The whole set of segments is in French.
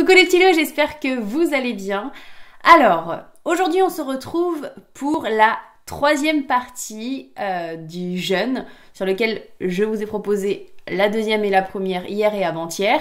Coucou les petits lots, j'espère que vous allez bien. Alors, aujourd'hui on se retrouve pour la troisième partie du jeûne sur lequel je vous ai proposé la deuxième et la première hier et avant-hier.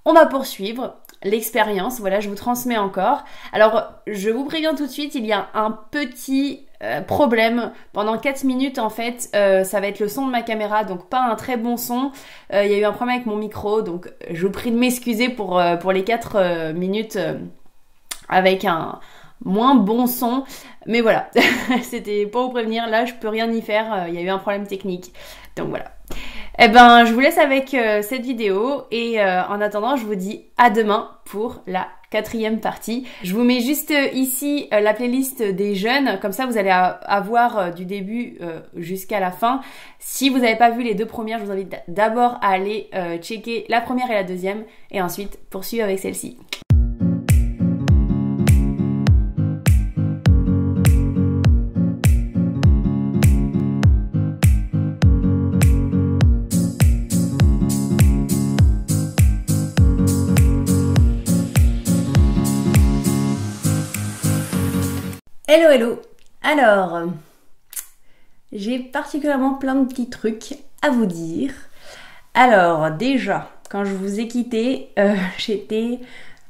On va poursuivre l'expérience, voilà, je vous transmets encore. Alors, je vous préviens tout de suite, il y a un petit problème. Pendant 4 minutes, en fait, ça va être le son de ma caméra, donc pas un très bon son. Il y a eu un problème avec mon micro, donc je vous prie de m'excuser pour les 4 minutes avec un moins bon son. Mais voilà, c'était pour vous prévenir, là je peux rien y faire, il y a eu un problème technique. Donc voilà. Eh ben, je vous laisse avec cette vidéo et en attendant, je vous dis à demain pour la 4e partie. Je vous mets juste ici la playlist des jeûnes, comme ça vous allez avoir du début jusqu'à la fin. Si vous n'avez pas vu les 2 premières, je vous invite d'abord à aller checker la première et la deuxième et ensuite poursuivre avec celle-ci. Hello hello. Alors, j'ai particulièrement plein de petits trucs à vous dire. Alors déjà, quand je vous ai quitté, j'étais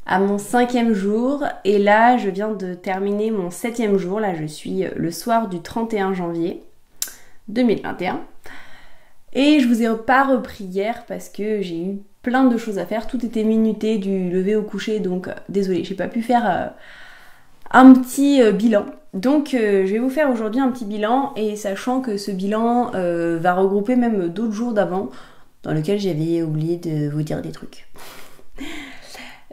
à mon 5e jour et là je viens de terminer mon 7e jour. Là je suis le soir du 31 janvier 2021 et je vous ai pas repris hier parce que j'ai eu plein de choses à faire. Tout était minuté du lever au coucher, donc désolée, j'ai pas pu faire un petit bilan. Donc je vais vous faire aujourd'hui un petit bilan et sachant que ce bilan va regrouper même d'autres jours d'avant dans lesquels j'avais oublié de vous dire des trucs.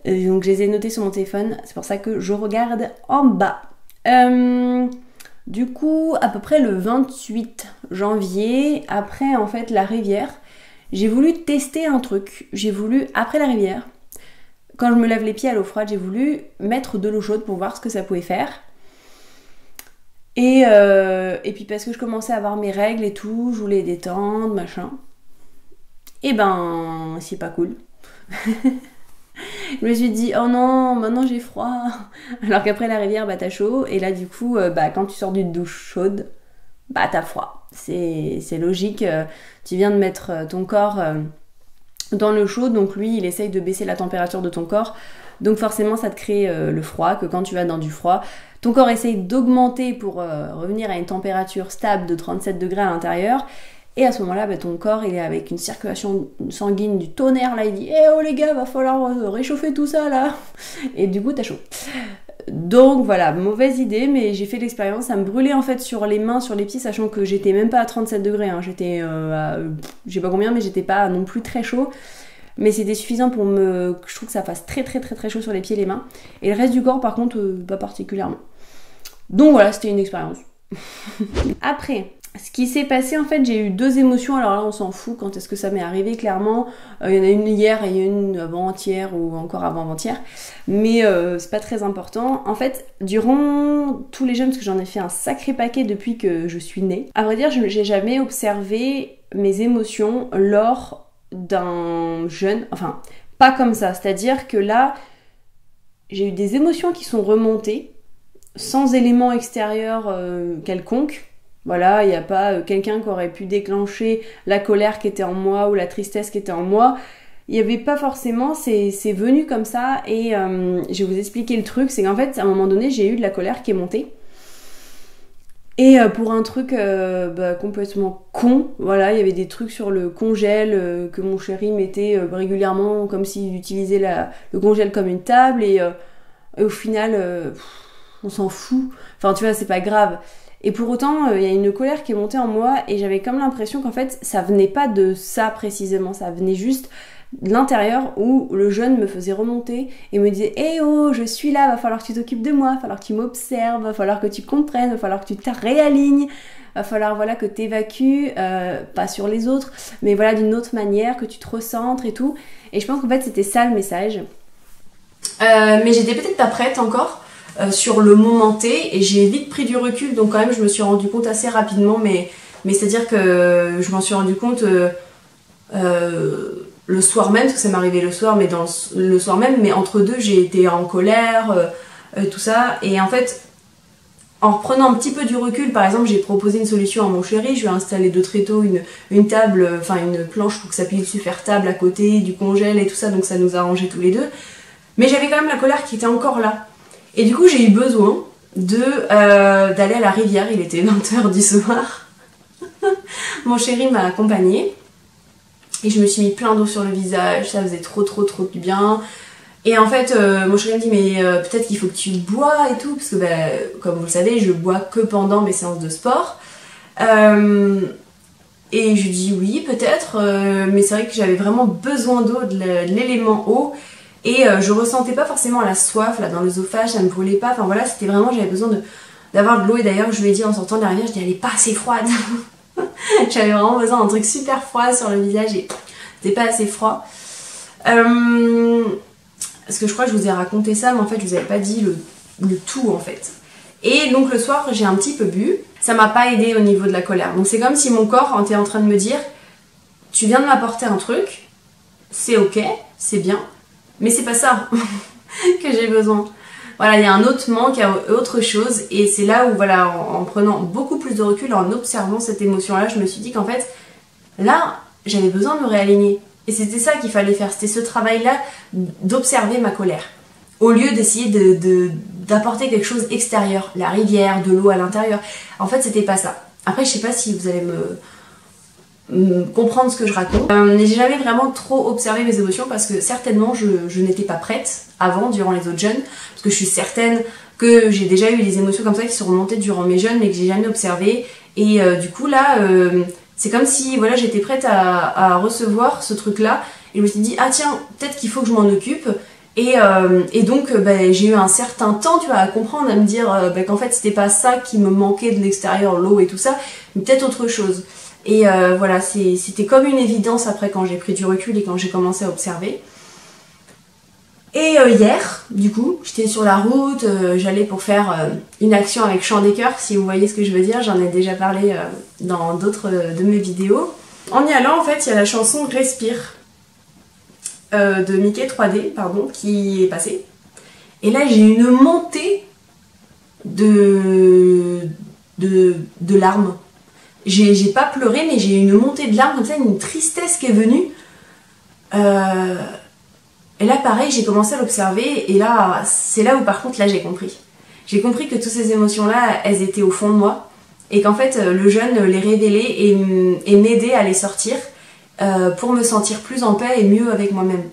Donc je les ai notés sur mon téléphone, c'est pour ça que je regarde en bas. Du coup, à peu près le 28 janvier, après en fait la rivière, j'ai voulu tester un truc. J'ai voulu, après la rivière, quand je me lave les pieds à l'eau froide, j'ai voulu mettre de l'eau chaude pour voir ce que ça pouvait faire. Et puis parce que je commençais à avoir mes règles et tout, je voulais détendre, machin. Et ben, c'est pas cool. Je me suis dit, oh non, maintenant j'ai froid. Alors qu'après la rivière, bah t'as chaud. Et là du coup, quand tu sors d'une douche chaude, bah t'as froid. C'est logique, tu viens de mettre ton corps dans le chaud, donc lui il essaye de baisser la température de ton corps, donc forcément ça te crée le froid, que quand tu vas dans du froid, ton corps essaye d'augmenter pour revenir à une température stable de 37 degrés à l'intérieur, et à ce moment là ton corps il est avec une circulation sanguine du tonnerre, là il dit eh oh les gars, va falloir réchauffer tout ça là, et du coup t'as chaud. Donc voilà, mauvaise idée, mais j'ai fait l'expérience, ça me brûlait en fait sur les mains, sur les pieds, sachant que j'étais même pas à 37 degrés, hein. J'étais à, je sais pas combien, mais j'étais pas non plus très chaud, mais c'était suffisant pour que je trouve que ça fasse très chaud sur les pieds et les mains, et le reste du corps par contre, pas particulièrement. Donc voilà, c'était une expérience. Après, ce qui s'est passé, en fait, j'ai eu 2 émotions, alors là on s'en fout quand est-ce que ça m'est arrivé, clairement. Il y en a une hier et une avant-hier ou encore avant-avant-hier, mais c'est pas très important. En fait, durant tous les jeûnes, parce que j'en ai fait un sacré paquet depuis que je suis née, à vrai dire, j'ai jamais observé mes émotions lors d'un jeûne, enfin, pas comme ça, c'est-à-dire que là, j'ai eu des émotions qui sont remontées, sans élément extérieur quelconque. Voilà, il n'y a pas quelqu'un qui aurait pu déclencher la colère qui était en moi ou la tristesse qui était en moi. Il n'y avait pas forcément, c'est venu comme ça et je vais vous expliquer le truc. C'est qu'en fait, à un moment donné, j'ai eu de la colère qui est montée. Et pour un truc complètement con, voilà, il y avait des trucs sur le congèle que mon chéri mettait régulièrement comme s'il utilisait le congèle comme une table et au final, on s'en fout. Enfin, tu vois, c'est pas grave. Et pour autant, il y a une colère qui est montée en moi et j'avais comme l'impression qu'en fait, ça venait pas de ça précisément, ça venait juste de l'intérieur où le jeûne me faisait remonter et me disait « Eh oh, je suis là, va falloir que tu t'occupes de moi, va falloir que tu m'observes, va falloir que tu comprennes, va falloir que tu te réalignes, va falloir voilà, que tu évacues, pas sur les autres, mais voilà d'une autre manière, que tu te recentres et tout. » Et je pense qu'en fait, c'était ça le message. Mais j'étais peut-être pas prête encore sur le moment T et j'ai vite pris du recul, donc quand même je me suis rendu compte assez rapidement, mais c'est à dire que je m'en suis rendu compte le soir même, parce que ça m'arrivait le soir, mais le soir même, mais entre deux, j'ai été en colère, tout ça. Et en fait, en reprenant un petit peu du recul, par exemple, j'ai proposé une solution à mon chéri, je lui ai installé 2 tréteaux, une table, enfin une planche pour que ça puisse lui faire table à côté, du congèle et tout ça, donc ça nous a arrangé tous les deux. Mais j'avais quand même la colère qui était encore là. Et du coup, j'ai eu besoin d'aller à la rivière, il était 20h du soir. Mon chéri m'a accompagnée. Et je me suis mis plein d'eau sur le visage, ça faisait trop du bien. Et en fait, mon chéri me dit mais peut-être qu'il faut que tu bois et tout, parce que comme vous le savez, je bois que pendant mes séances de sport. Et je lui dis oui, peut-être, mais c'est vrai que j'avais vraiment besoin d'eau, de l'élément eau. Et je ressentais pas forcément la soif là dans l'œsophage, ça me brûlait pas. Enfin voilà, c'était vraiment, j'avais besoin d'avoir de l'eau. Et d'ailleurs, je lui ai dit en sortant de la rivière, je dis elle est pas assez froide. J'avais vraiment besoin d'un truc super froid sur le visage et c'était pas assez froid. Parce que je crois que je vous ai raconté ça, mais en fait je vous avais pas dit le tout en fait. Et donc le soir j'ai un petit peu bu, ça m'a pas aidé au niveau de la colère. Donc c'est comme si mon corps était en train de me dire tu viens de m'apporter un truc, c'est ok, c'est bien, mais c'est pas ça que j'ai besoin. Voilà, il y a un autre manque, il y a autre chose, et c'est là où, voilà, en prenant beaucoup plus de recul, en observant cette émotion-là, je me suis dit qu'en fait, là, j'avais besoin de me réaligner. Et c'était ça qu'il fallait faire, c'était ce travail-là d'observer ma colère. Au lieu d'essayer d'apporter quelque chose extérieur, la rivière, de l'eau à l'intérieur. En fait, c'était pas ça. Après, je sais pas si vous allez comprendre ce que je raconte. Mais j'ai jamais vraiment trop observé mes émotions parce que certainement je n'étais pas prête avant, durant les autres jeûnes, parce que je suis certaine que j'ai déjà eu des émotions comme ça qui sont remontées durant mes jeûnes mais que j'ai jamais observé. Et du coup là, c'est comme si voilà, j'étais prête à recevoir ce truc là et je me suis dit ah tiens, peut-être qu'il faut que je m'en occupe. Et donc j'ai eu un certain temps, tu vois, à comprendre, à me dire qu'en fait c'était pas ça qui me manquait de l'extérieur, l'eau et tout ça, mais peut-être autre chose. Et voilà, c'était comme une évidence après quand j'ai pris du recul et quand j'ai commencé à observer. Et hier, du coup, j'étais sur la route, j'allais pour faire une action avec chant des cœurs, si vous voyez ce que je veux dire, j'en ai déjà parlé dans d'autres de mes vidéos. En y allant, en fait, il y a la chanson Respire de Mickey 3D, pardon, qui est passée. Et là, j'ai une montée de larmes. J'ai pas pleuré, mais j'ai eu une montée de larmes comme ça, une tristesse qui est venue. Et là, pareil, j'ai commencé à l'observer, et là, c'est là où par contre, là, j'ai compris. J'ai compris que toutes ces émotions-là, elles étaient au fond de moi, et qu'en fait, le jeûne les révélait et m'aidait à les sortir pour me sentir plus en paix et mieux avec moi-même.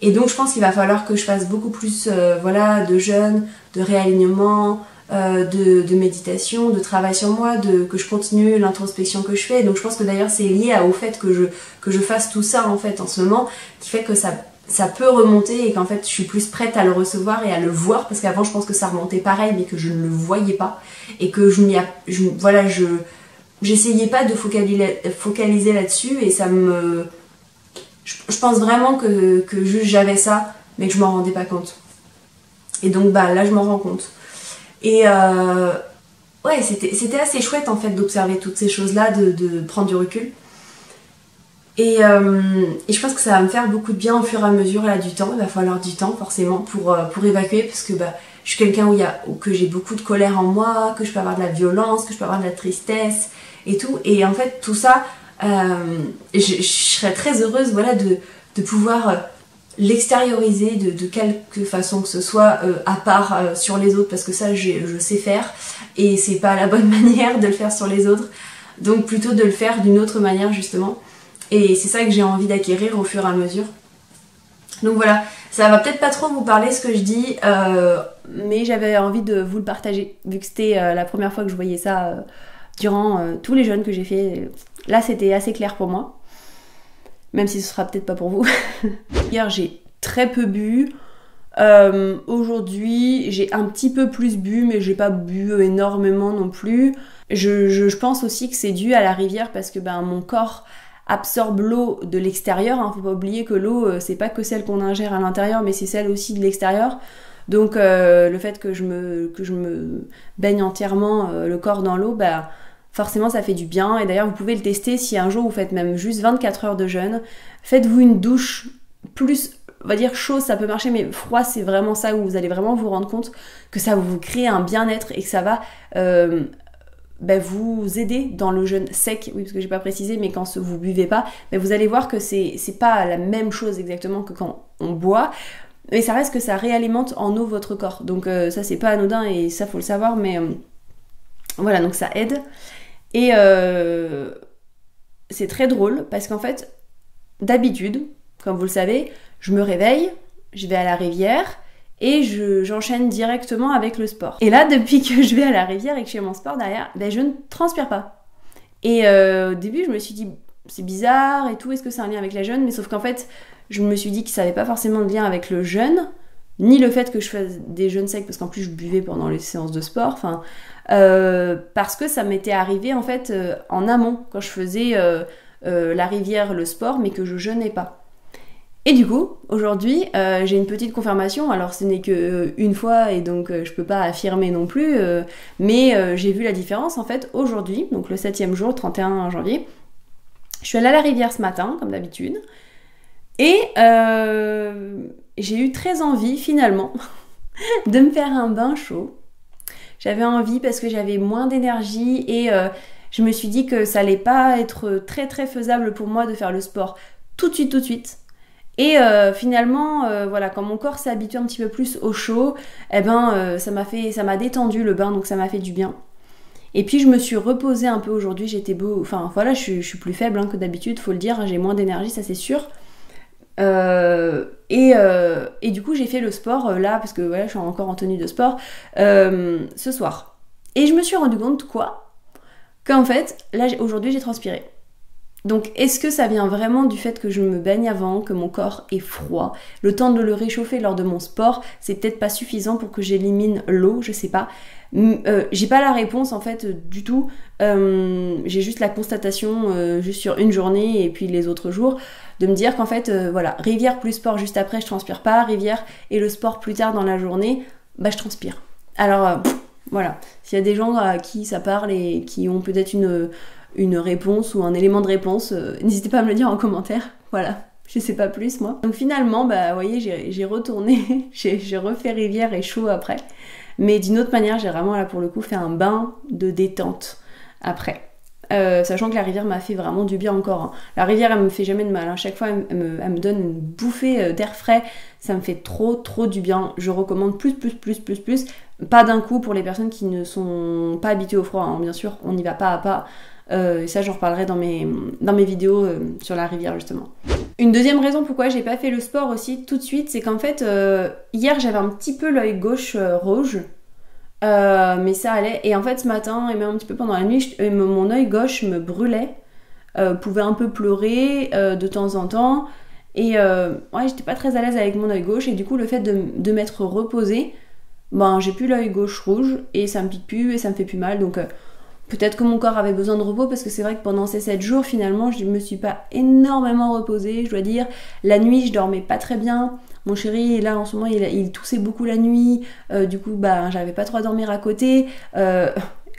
Et donc, je pense qu'il va falloir que je fasse beaucoup plus voilà, de jeûne, de réalignement, de méditation, de travail sur moi, que je continue l'introspection que je fais. Donc je pense que d'ailleurs c'est lié au fait que je fasse tout ça en fait en ce moment, qui fait que ça peut remonter et qu'en fait je suis plus prête à le recevoir et à le voir, parce qu'avant je pense que ça remontait pareil mais que je ne le voyais pas et que j'essayais pas de focaliser là-dessus, et ça me... Je pense vraiment que juste j'avais ça mais que je m'en rendais pas compte. Et donc là je m'en rends compte. Et ouais, c'était assez chouette en fait d'observer toutes ces choses-là, de prendre du recul. Et je pense que ça va me faire beaucoup de bien au fur et à mesure là, du temps. Il va falloir du temps forcément pour évacuer, parce que je suis quelqu'un que j'ai beaucoup de colère en moi, que je peux avoir de la violence, que je peux avoir de la tristesse et tout. Et en fait tout ça, je serais très heureuse voilà, de pouvoir... l'extérioriser de quelque façon que ce soit, à part sur les autres, parce que ça je sais faire et c'est pas la bonne manière de le faire sur les autres, donc plutôt de le faire d'une autre manière justement, et c'est ça que j'ai envie d'acquérir au fur et à mesure. Donc voilà, ça va peut-être pas trop vous parler ce que je dis, mais j'avais envie de vous le partager vu que c'était la première fois que je voyais ça durant tous les jeûnes que j'ai fait. Là c'était assez clair pour moi, même si ce sera peut-être pas pour vous. Hier j'ai très peu bu, aujourd'hui j'ai un petit peu plus bu, mais j'ai pas bu énormément non plus. Je pense aussi que c'est dû à la rivière, parce que mon corps absorbe l'eau de l'extérieur, hein. Faut pas oublier que l'eau c'est pas que celle qu'on ingère à l'intérieur, mais c'est celle aussi de l'extérieur. Donc le fait que je me baigne entièrement le corps dans l'eau, forcément ça fait du bien. Et d'ailleurs vous pouvez le tester si un jour vous faites même juste 24 heures de jeûne. Faites-vous une douche plus, on va dire chaud, ça peut marcher, mais froid c'est vraiment ça où vous allez vraiment vous rendre compte que ça vous crée un bien-être et que ça va vous aider dans le jeûne sec. Oui, parce que j'ai pas précisé, mais quand vous buvez pas, vous allez voir que c'est pas la même chose exactement que quand on boit. Mais ça reste que ça réalimente en eau votre corps. Donc ça c'est pas anodin et ça faut le savoir, mais voilà, donc ça aide. Et c'est très drôle parce qu'en fait, d'habitude, comme vous le savez, je me réveille, je vais à la rivière et j'enchaîne directement avec le sport. Et là, depuis que je vais à la rivière et que je fais mon sport derrière, je ne transpire pas. Et au début, je me suis dit, c'est bizarre et tout, est-ce que c'est un lien avec la jeûne? Mais sauf qu'en fait, je me suis dit que ça n'avait pas forcément de lien avec le jeûne, ni le fait que je fasse des jeûnes secs, parce qu'en plus je buvais pendant les séances de sport, parce que ça m'était arrivé en fait en amont, quand je faisais la rivière, le sport, mais que je jeûnais pas. Et du coup, aujourd'hui, j'ai une petite confirmation, alors ce n'est que une fois et donc je peux pas affirmer non plus, mais j'ai vu la différence en fait aujourd'hui, donc le 7e jour, 31 janvier, je suis allée à la rivière ce matin, comme d'habitude, et j'ai eu très envie finalement de me faire un bain chaud. J'avais envie parce que j'avais moins d'énergie et je me suis dit que ça allait pas être très très faisable pour moi de faire le sport tout de suite. Et finalement, voilà, quand mon corps s'est habitué un petit peu plus au chaud, ça m'a détendu le bain, donc ça m'a fait du bien. Et puis je me suis reposée un peu aujourd'hui, je suis plus faible que d'habitude, faut le dire, j'ai moins d'énergie, ça c'est sûr. Et du coup j'ai fait le sport là, parce que voilà, je suis encore en tenue de sport, ce soir. Et je me suis rendu compte qu'en fait, là aujourd'hui j'ai transpiré. Donc est-ce que ça vient vraiment du fait que je me baigne avant, que mon corps est froid? Le temps de le réchauffer lors de mon sport, c'est peut-être pas suffisant pour que j'élimine l'eau, je sais pas. J'ai pas la réponse en fait du tout. J'ai juste la constatation juste sur une journée et puis les autres jours de me dire qu'en fait voilà, rivière plus sport juste après je transpire pas, rivière et le sport plus tard dans la journée, je transpire. Alors voilà, s'il y a des gens à qui ça parle et qui ont peut-être une réponse ou un élément de réponse, n'hésitez pas à me le dire en commentaire. Voilà, je sais pas plus moi. Donc finalement, vous voyez, j'ai retourné, j'ai refait rivière et chaud après. Mais d'une autre manière, j'ai vraiment là pour le coup fait un bain de détente après. Sachant que la rivière m'a fait vraiment du bien encore. Hein. La rivière, elle me fait jamais de mal. Hein. Chaque fois, elle me donne une bouffée d'air frais. Ça me fait trop du bien. Je recommande plus. Pas d'un coup pour les personnes qui ne sont pas habituées au froid. Hein. Bien sûr, on y va pas à pas. Et ça, j'en reparlerai dans mes vidéos sur la rivière justement. Une deuxième raison pourquoi j'ai pas fait le sport aussi tout de suite, c'est qu'en fait hier j'avais un petit peu l'œil gauche rouge, mais ça allait. Et en fait ce matin et même un petit peu pendant la nuit, mon œil gauche me brûlait, pouvait un peu pleurer de temps en temps. Et j'étais pas très à l'aise avec mon œil gauche et du coup le fait de m'être reposée, j'ai plus l'œil gauche rouge et ça me pique plus et ça me fait plus mal. Donc peut-être que mon corps avait besoin de repos parce que c'est vrai que pendant ces 7 jours, finalement, je me suis pas énormément reposée, je dois dire. La nuit, je dormais pas très bien. Mon chéri, là, en ce moment, il toussait beaucoup la nuit. Du coup, j'arrivais pas trop à dormir à côté.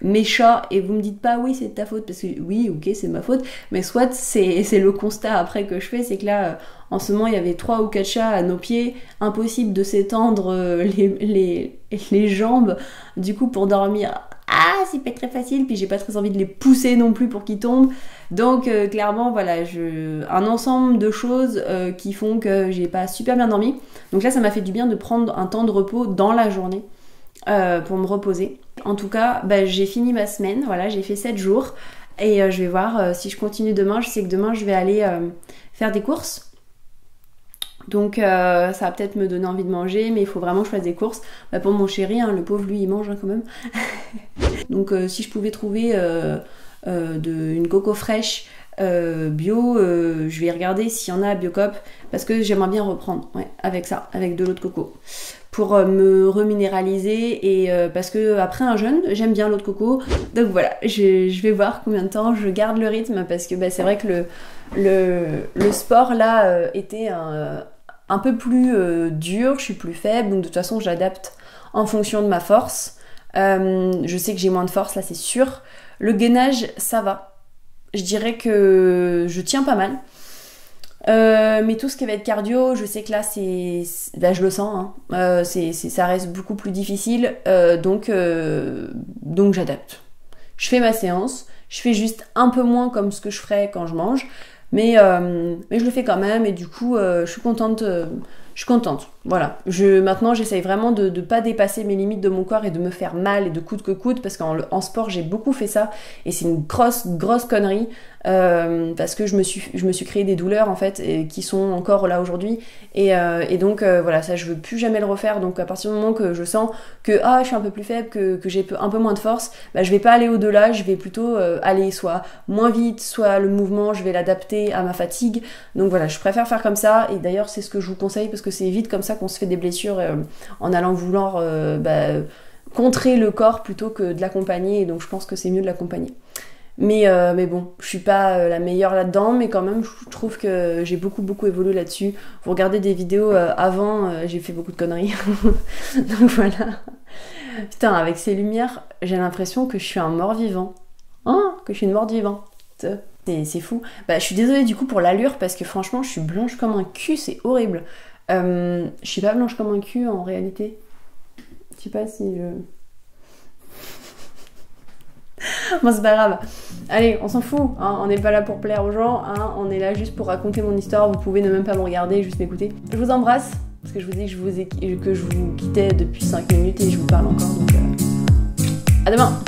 Mes chats, et vous me dites pas oui, c'est de ta faute, parce que oui, ok, c'est ma faute. Mais soit c'est le constat après que je fais, c'est que là, en ce moment, il y avait 3 ou 4 chats à nos pieds. Impossible de s'étendre les jambes, du coup, pour dormir. C'est pas très facile, puis j'ai pas très envie de les pousser non plus pour qu'ils tombent. Donc clairement voilà, un ensemble de choses qui font que j'ai pas super bien dormi. Donc là ça m'a fait du bien de prendre un temps de repos dans la journée pour me reposer. En tout cas, j'ai fini ma semaine, voilà, j'ai fait 7 jours et je vais voir si je continue demain. Je sais que demain je vais aller faire des courses. Donc ça va peut-être me donner envie de manger, mais il faut vraiment que je fasse des courses. Pour mon chéri, le pauvre lui il mange quand même. Donc si je pouvais trouver une coco fraîche bio, je vais regarder s'il y en a à Biocoop, parce que j'aimerais bien reprendre avec ça, avec de l'eau de coco, pour me reminéraliser et parce que après un jeûne, j'aime bien l'eau de coco. Donc voilà, je vais voir combien de temps je garde le rythme, parce que c'est vrai que le sport là était un peu plus dur, je suis plus faible, donc de toute façon j'adapte en fonction de ma force. Je sais que j'ai moins de force, là c'est sûr. Le gainage, ça va. Je dirais que je tiens pas mal. Mais tout ce qui va être cardio, je sais que là, là je le sens, hein. Ça reste beaucoup plus difficile, donc j'adapte. Je fais ma séance, je fais juste un peu moins comme ce que je ferais quand je mange, mais je le fais quand même, et du coup, je suis contente. Je suis contente, voilà. Maintenant, j'essaye vraiment de ne pas dépasser mes limites de mon corps et de me faire mal et de coûte que coûte, parce qu'en sport, j'ai beaucoup fait ça, et c'est une grosse connerie, parce que je me suis créé des douleurs, en fait, qui sont encore là aujourd'hui, et donc, voilà, ça, je veux plus jamais le refaire, donc à partir du moment que je sens que, je suis un peu plus faible, que j'ai un peu moins de force, bah, je vais pas aller au-delà, je vais plutôt aller soit moins vite, soit le mouvement, je vais l'adapter à ma fatigue, donc voilà, je préfère faire comme ça, et d'ailleurs, c'est ce que je vous conseille, parce que c'est vite comme ça qu'on se fait des blessures en allant vouloir contrer le corps plutôt que de l'accompagner, et donc je pense que c'est mieux de l'accompagner. Mais bon, je suis pas la meilleure là-dedans, mais quand même, je trouve que j'ai beaucoup évolué là-dessus. Vous regardez des vidéos avant, j'ai fait beaucoup de conneries. Donc voilà. Putain, avec ces lumières, j'ai l'impression que je suis un mort-vivant. Hein, que je suis une morte-vivante. C'est fou. Bah, je suis désolée du coup pour l'allure, parce que franchement, je suis blanche comme un cul, c'est horrible. Je suis pas blanche comme un cul en réalité. Je sais pas si je... Bon, c'est pas grave. Allez, on s'en fout, hein, on n'est pas là pour plaire aux gens, hein, on est là juste pour raconter mon histoire. Vous pouvez ne même pas me regarder, juste m'écouter. Je vous embrasse, parce que je vous dis que je vous quittais depuis 5 minutes et je vous parle encore, donc à demain.